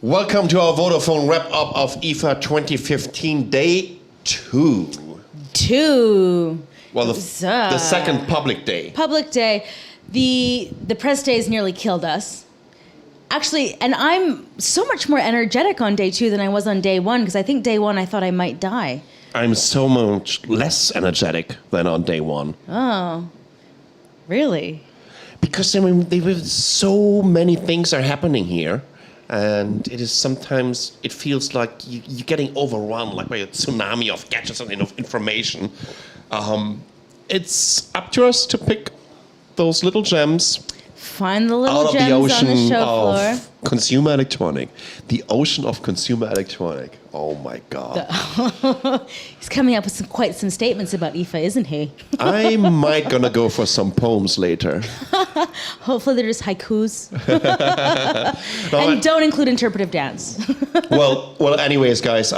Welcome to our Vodafone wrap-up of IFA 2015, day 2. Well, the second public day. Public day. The press days nearly killed us. Actually, and I'm so much more energetic on day 2 than I was on day 1, because I think day 1 I thought I might die. I'm so much less energetic than on day 1. Oh, really? Because there were so many things are happening here. And it is sometimes, it feels like you're getting overrun, like by a tsunami of gadgets and information. It's up to us to pick those little gems. Find the little out gems of the ocean on the show of floor. consumer electronic. The ocean of consumer electronic. Oh my God. He's coming up with quite some statements about IFA, isn't he? I might gonna go for some poems later. Hopefully they're just haikus. And don't include interpretive dance. well. Anyways, guys,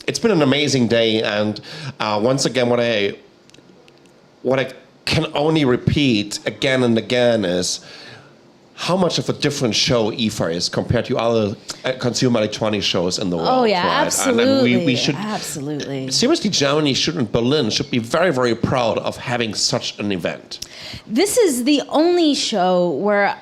it's been an amazing day, and once again, what I can only repeat again and again is how much of a different show IFA is compared to other consumer electronic shows in the world. Oh yeah, right? absolutely. And we should absolutely. Seriously, Germany Berlin should be very, very proud of having such an event. This is the only show where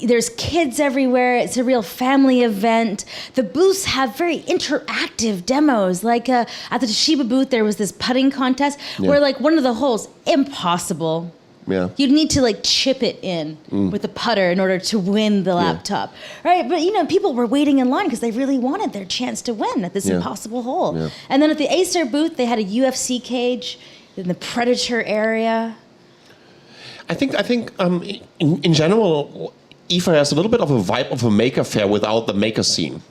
there's kids everywhere. It's a real family event. The booths have very interactive demos. Like at the Toshiba booth, there was this putting contest where like one of the holes, impossible. Yeah. You'd need to like chip it in with a putter in order to win the laptop, right? But people were waiting in line because they really wanted their chance to win at this impossible hole. Yeah. And then at the Acer booth, they had a UFC cage in the Predator area. I think in general, IFA has a little bit of a vibe of a maker fair without the maker scene.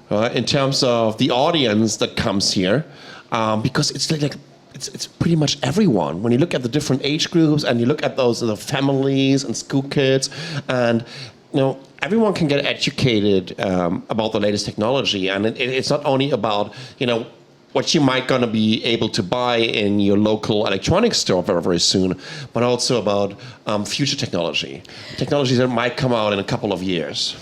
In terms of the audience that comes here, because it's like it's pretty much everyone. When you look at the different age groups and you look at those the families and school kids, and everyone can get educated about the latest technology, and it's not only about what you might gonna be able to buy in your local electronics store very, very soon, but also about future technology that might come out in a couple of years.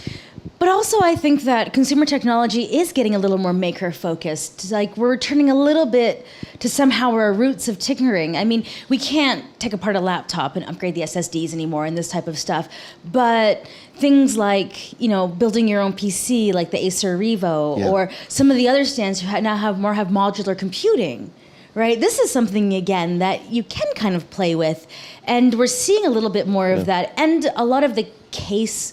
But also I think that consumer technology is getting a little more maker-focused. Like we're returning a little bit to somehow our roots of tinkering. I mean, we can't take apart a laptop and upgrade the SSDs anymore and this type of stuff. But things like, building your own PC, like the Acer Revo, or some of the other stands who now have modular computing, right? This is something, again, that you can kind of play with. And we're seeing a little bit more of that. And a lot of the case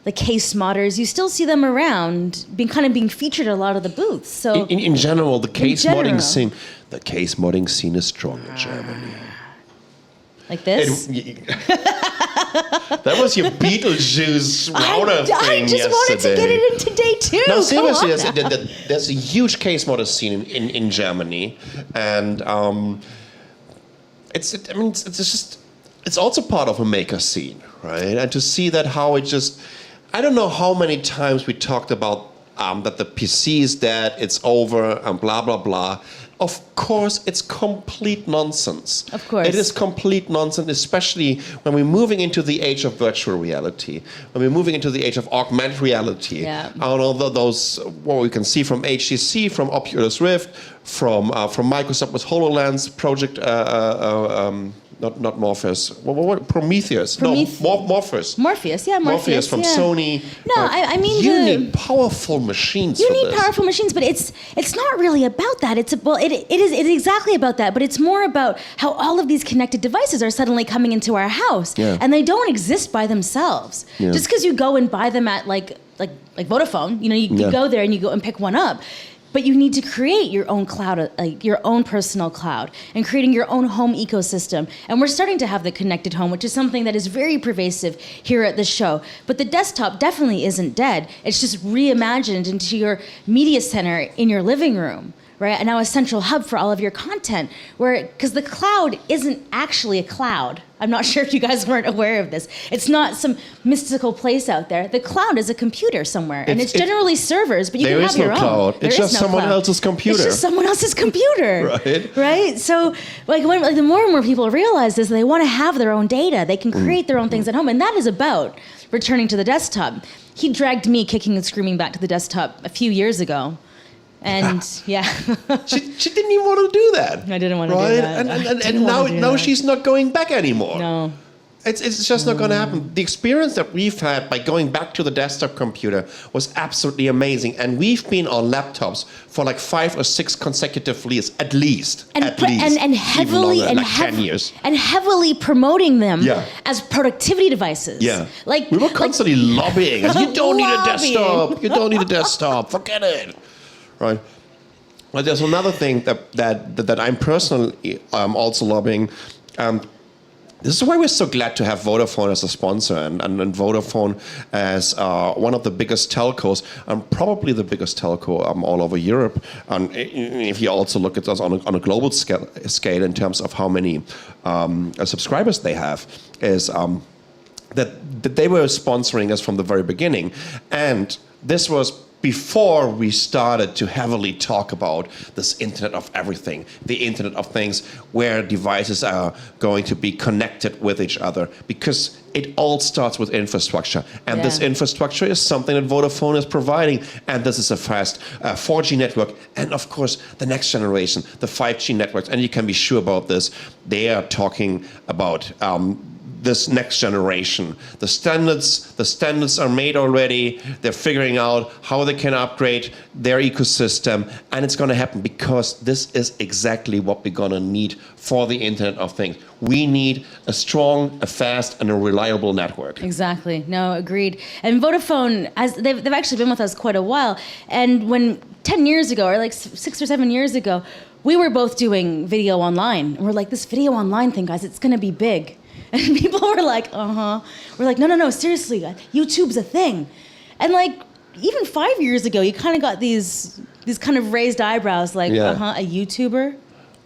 modders, you still see them around, being featured at a lot of the booths. So in general, the case modding scene is strong in Germany. Like this? That was your Beetlejuice router thing I just wanted to get it into day 2. No, seriously, there's a huge case modder scene in Germany, and it's also part of a maker scene, right? And to see that how it just, I don't know how many times we talked about that the PC is dead, it's over, and blah, blah, blah. Of course, it's complete nonsense. Of course. It is complete nonsense, especially when we're moving into the age of virtual reality, when we're moving into the age of augmented reality. Yeah. All those, what we can see from HTC, from Oculus Rift, from Microsoft with HoloLens, Project, not Morpheus. What? Prometheus. No, Morpheus. Morpheus, yeah, Morpheus from Sony. No, I mean you need powerful machines. You need powerful machines, but it's not really about that. It is exactly about that, but it's more about how all of these connected devices are suddenly coming into our house, and they don't exist by themselves. Just because you go and buy them at like Vodafone, you go there and you go and pick one up. But you need to create your own cloud, your own personal cloud, and creating your own home ecosystem. And we're starting to have the connected home, which is something that is very pervasive here at the show. But the desktop definitely isn't dead. It's just reimagined into your media center in your living room, right? And now a central hub for all of your content, because the cloud isn't actually a cloud. I'm not sure if you guys weren't aware of this. It's not some mystical place out there. The cloud is a computer somewhere, and it's generally servers, but you can have your own. Cloud. It's just someone else's computer. It's just someone else's computer. Right. Right? So the more and more people realize this, they want to have their own data. They can create their own things at home, and that is about returning to the desktop. He dragged me kicking and screaming back to the desktop a few years ago. And yeah, she didn't even want to do that. I didn't want to do that. And now she's not going back anymore. No, it's just not going to happen. The experience that we've had by going back to the desktop computer was absolutely amazing, and we've been on laptops for like 5 or 6 consecutive years, at least, and heavily even longer, like 10 years, and heavily promoting them Yeah. as productivity devices. Yeah, like we were constantly lobbying. You don't need a desktop. You don't need a desktop. Forget it. Right. But there's another thing that I'm personally also lobbying. This is why we're so glad to have Vodafone as a sponsor, and Vodafone as one of the biggest telcos, probably the biggest telco all over Europe. And if you also look at us on a global scale in terms of how many subscribers they have, is that they were sponsoring us from the very beginning. And this was before we started to heavily talk about this Internet of Everything, the Internet of Things, where devices are going to be connected with each other, because it all starts with infrastructure. And this infrastructure is something that Vodafone is providing. And this is a fast 4G network. And of course, the next generation, the 5G networks. And you can be sure about this. They are talking about this next generation. The standards are made already. They're figuring out how they can upgrade their ecosystem, and it's going to happen because this is exactly what we're going to need for the Internet of Things. We need a strong, a fast, and a reliable network. Exactly. No, agreed. And Vodafone, they've actually been with us quite a while. And when 10 years ago, or like 6 or 7 years ago, we were both doing video online. And we're like, this video online thing, guys, it's going to be big. And people were like, uh-huh. We're like, no, seriously, YouTube's a thing. And like, even 5 years ago, you kind of got these kind of raised eyebrows, like, a YouTuber?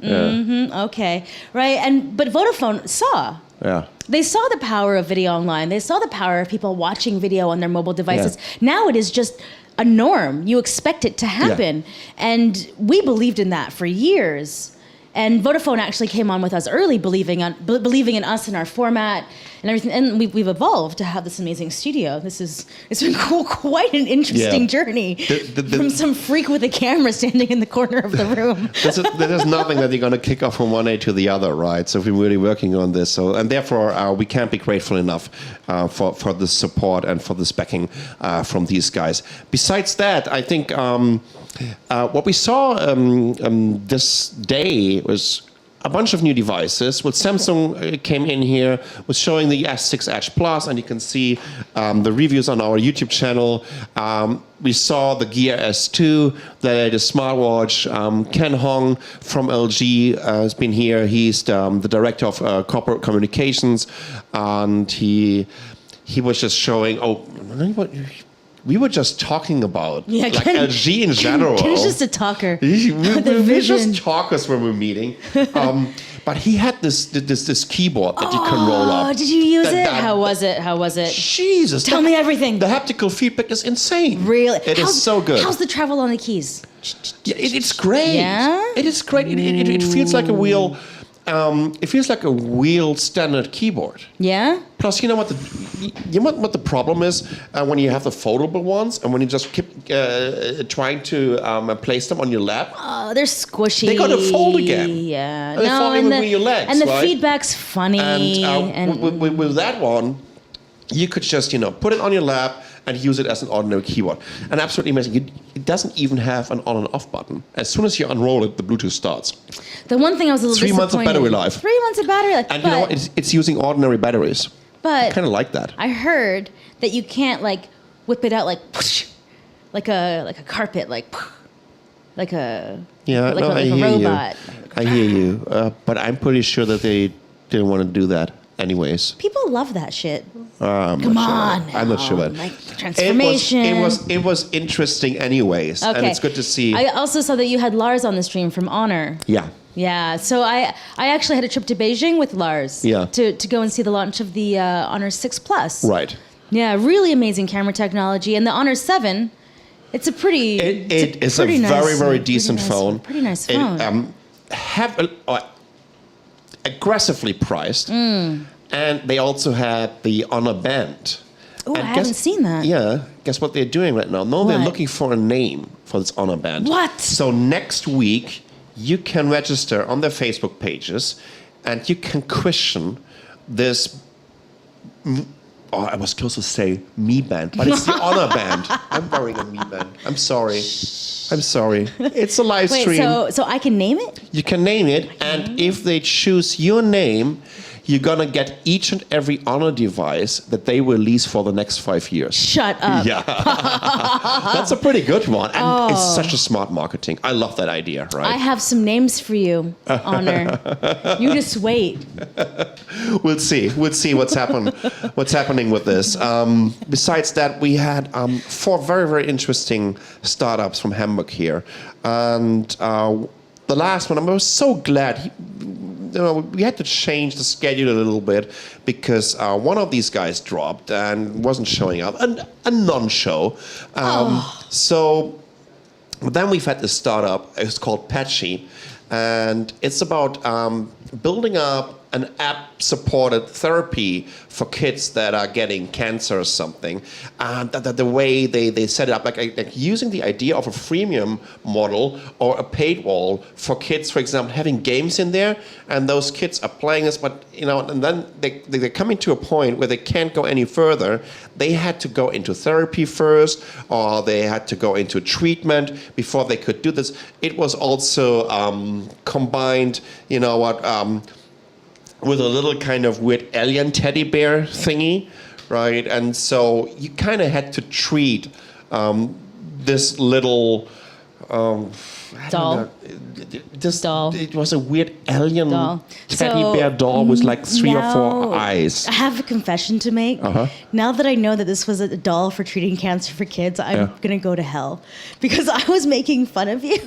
Mm-hmm, okay, right? But Vodafone saw. Yeah. They saw the power of video online. They saw the power of people watching video on their mobile devices. Yeah. Now it is just a norm. You expect it to happen. Yeah. And we believed in that for years. And Vodafone actually came on with us early, believing in us and our format and everything. And we've evolved to have this amazing studio. It's been quite an interesting journey from some freak with a camera standing in the corner of the room. There's nothing that you're going to kick off from one day to the other, right? So we're really working on this. And therefore, we can't be grateful enough for the support and for this backing from these guys. Besides that, I think what we saw this day was a bunch of new devices. Well, Samsung came in here, was showing the S6 Edge Plus, and you can see the reviews on our YouTube channel. We saw the Gear S2, the latest smartwatch. Ken Hong from LG has been here. He's the director of corporate communications, and he was just showing. We were just talking about LG in general. Ken's just a talker. We're just talkers when we're meeting. But he had this keyboard that you can roll up. Did you use it? How was it? Jesus. Tell me everything. The haptical feedback is insane. Really? It is so good. How's the travel on the keys? Yeah, it's great. Yeah? It is great. It feels like a real... it feels like a real standard keyboard. Yeah. Plus, you know what the problem is when you have the foldable ones and when you just keep trying to place them on your lap. Oh, they're squishy. They're gonna fold again. Yeah. They're folding between your legs, and the right? feedback's funny. And with that one, you could just put it on your lap and use it as an ordinary keyboard. And absolutely amazing. It doesn't even have an on and off button. As soon as you unroll it, the Bluetooth starts. The one thing I was a little 3 months of battery life. 3 months of battery life. And you know what? It's using ordinary batteries. But I kind of like that. I heard that you can't whip it out like a carpet, like a robot. I hear you. But I'm pretty sure that they didn't want to do that anyways. People love that shit. Come on, I'm not sure. like transformation. It was interesting, anyways, and it's good to see. I also saw that you had Lars on the stream from Honor. Yeah. Yeah, so I actually had a trip to Beijing with Lars. Yeah. To go and see the launch of the Honor 6 Plus. Right. Yeah, really amazing camera technology, and the Honor 7. It's a pretty. It is pretty a nice, very decent phone. Pretty nice phone. Aggressively priced, and they also had the Honor Band. Oh, I haven't seen that. Yeah, guess what they're doing right now? No, they're looking for a name for this Honor Band. What? So next week, you can register on their Facebook pages, and you can question this. I was close to say Mi Band, but it's the Honor Band. I'm wearing a Mi Band. I'm sorry. It's a live stream. Wait, so I can name it? You can name it, and if they choose your name, you're gonna get each and every Honor device that they release for the next 5 years. Shut up. Yeah. That's a pretty good one, and it's such a smart marketing. I love that idea, right? I have some names for you, Honor. You just wait. We'll see what's happening with this. Besides that, we had 4 very interesting startups from Hamburg here, and the last one, I was so glad. We had to change the schedule a little bit because one of these guys dropped and wasn't showing up, a non-show. So then we've had this startup. It's called Patchy, and it's about building up an app-supported therapy for kids that are getting cancer or something. The way they set it up, like using the idea of a freemium model or a paywall for kids, for example, having games in there, and those kids are playing this, but and then they're coming to a point where they can't go any further. They had to go into therapy first, or they had to go into treatment before they could do this. It was also combined, with a little kind of weird alien teddy bear thingy, right? And so you kind of had to treat this little doll. Doll. It was a weird alien doll. teddy bear doll with like 3 or 4 eyes. I have a confession to make. Now that I know that this was a doll for treating cancer for kids, I'm going to go to hell. Because I was making fun of you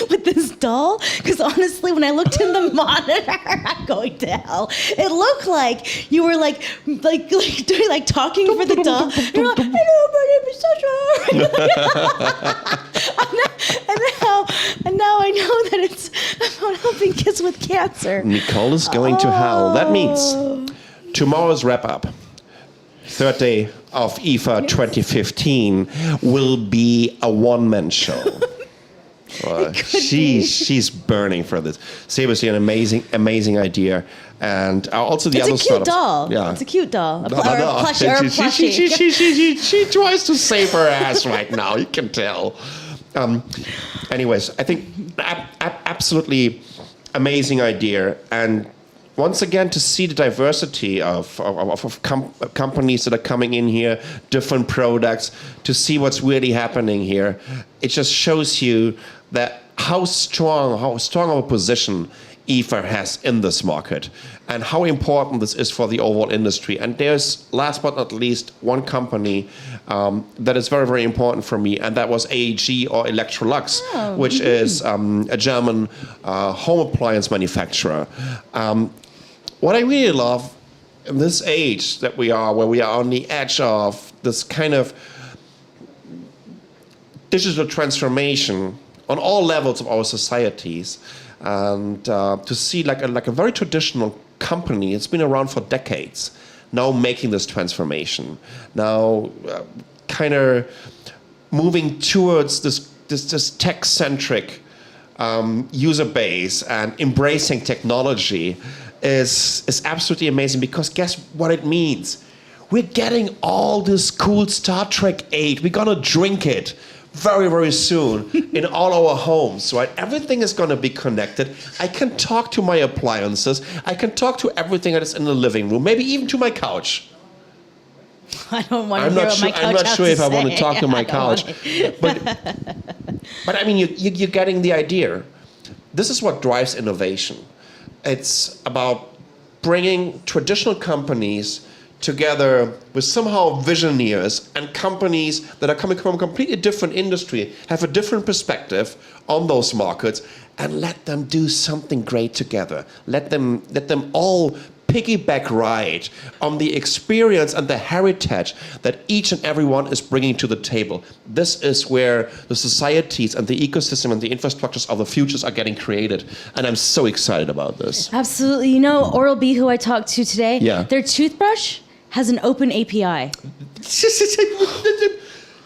with this doll. Because honestly, when I looked in the monitor, I'm going to hell. It looked like you were like doing like talking for the doll. You're like, hello, my name is Sasha. And now I know that it's about helping kids with cancer. Nicole is going to hell. That means tomorrow's wrap-up, 3rd day of IFA 2015, will be a one-man show. She's burning for this. Seriously, an amazing idea. And also the other startups. It's a cute doll. It's a cute doll. A plushie. She tries to save her ass right now. You can tell. Anyways, I think absolutely amazing idea, and once again to see the diversity of companies that are coming in here, different products, to see what's really happening here, it just shows you that how strong of a position IFA has in this market, and how important this is for the overall industry. And there's, last but not least, one company that is very important for me, and that was AEG, or Electrolux, which is a German home appliance manufacturer. What I really love in this age that we are, where we are on the edge of this kind of digital transformation on all levels of our societies, and to see like a very traditional company, it's been around for decades, now making this transformation, now kind of moving towards this tech-centric user base and embracing technology is absolutely amazing, because guess what it means? We're getting all this cool Star Trek 8. We're gonna drink it very soon in all our homes, right? Everything is going to be connected. I can talk to my appliances. I can talk to everything that is in the living room, maybe even to my couch. I don't want to hear what my couch I'm not has sure to if I want say. to talk to my couch. But I mean, you're getting the idea. This is what drives innovation. It's about bringing traditional companies together with somehow visionaries and companies that are coming from a completely different industry, have a different perspective on those markets, and let them do something great together. Let them all piggyback ride on the experience and the heritage that each and everyone is bringing to the table. This is where the societies and the ecosystem and the infrastructures of the futures are getting created. And I'm so excited about this. Absolutely. You know, Oral-B, who I talked to today, Yeah. their toothbrush has an open API.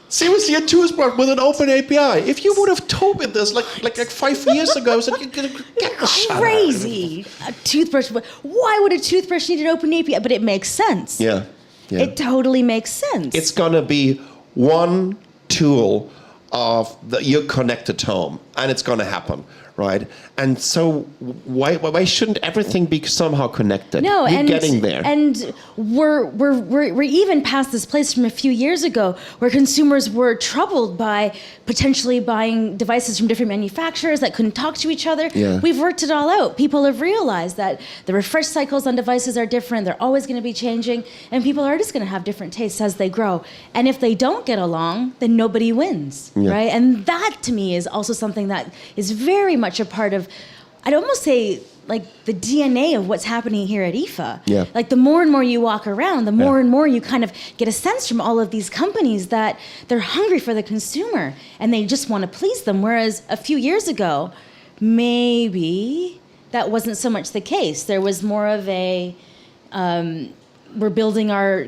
Seriously, a toothbrush with an open API. If you would have told me this like 5 years ago, I said, you're going to get the shut out. Crazy. A toothbrush. Why would a toothbrush need an open API? But it makes sense. Yeah. It totally makes sense. It's going to be one tool of your connected home, and it's going to happen, right? And so why shouldn't everything be somehow connected? No, We're and getting there. And we're even past this place from a few years ago where consumers were troubled by potentially buying devices from different manufacturers that couldn't talk to each other. Yeah. We've worked it all out. People have realized that the refresh cycles on devices are different. They're always going to be changing, and people are just going to have different tastes as they grow. And if they don't get along, then nobody wins, right? And that to me is also something that is very much a part of, I'd almost say, like the DNA of what's happening here at IFA. Yeah. Like the more and more you walk around, the more and more you kind of get a sense from all of these companies that they're hungry for the consumer and they just want to please them. Whereas a few years ago, maybe that wasn't so much the case. There was more of a, we're building our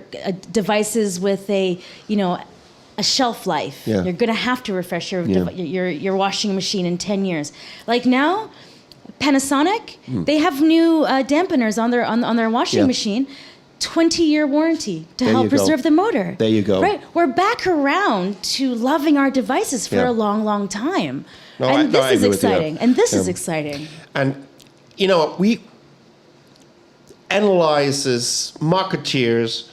devices with a shelf life. Yeah. You're going to have to refresh your washing machine in 10 years. Like now, Panasonic, they have new dampeners on their washing machine. 20-year warranty to help preserve the motor. There you go. Right? We're back around to loving our devices for a long, long time. This is exciting. And this is exciting. And, we analyzes, marketeers,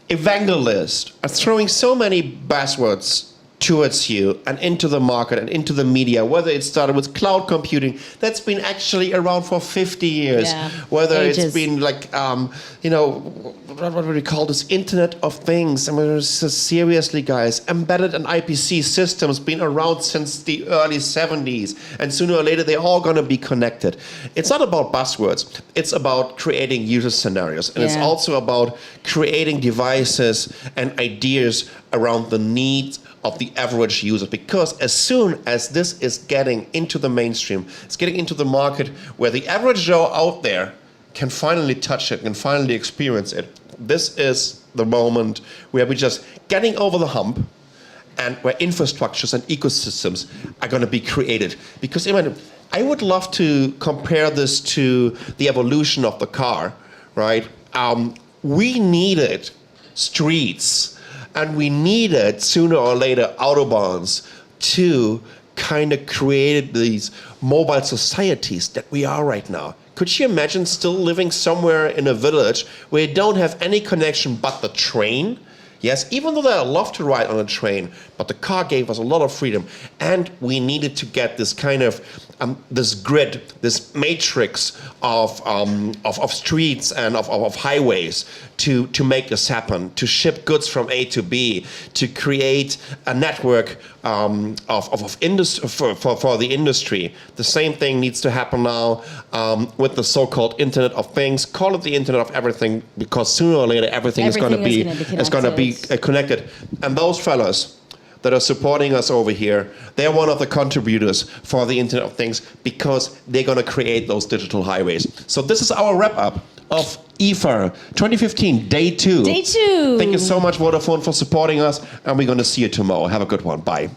evangelists are throwing so many buzzwords towards you and into the market and into the media, whether it started with cloud computing, that's been actually around for 50 years, whether it's been like, what would we call this, Internet of Things. I mean, seriously, guys, embedded and IPC systems been around since the early 70s, and sooner or later, they're all going to be connected. It's not about buzzwords. It's about creating user scenarios, and it's also about creating devices and ideas around the needs of the average user, because as soon as this is getting into the mainstream, it's getting into the market where the average Joe out there can finally touch it, can finally experience it. This is the moment where we're just getting over the hump and where infrastructures and ecosystems are going to be created. Because I would love to compare this to the evolution of the car, right? We needed streets, and we needed, sooner or later, autobahns to kind of create these mobile societies that we are right now. Could you imagine still living somewhere in a village where you don't have any connection but the train? Yes, even though I love to ride on a train, but the car gave us a lot of freedom, and we needed to get this kind of this grid, this matrix of streets and of highways to make this happen, to ship goods from A to B, to create a network of industry for the industry. The same thing needs to happen now with the so-called Internet of Things. Call it the Internet of Everything, because sooner or later everything is going to be connected. And those fellas that are supporting us over here, they're one of the contributors for the Internet of Things, because they're going to create those digital highways. So this is our wrap-up of IFA 2015, Day 2. Day 2. Thank you so much, Vodafone, for supporting us, and we're going to see you tomorrow. Have a good one. Bye.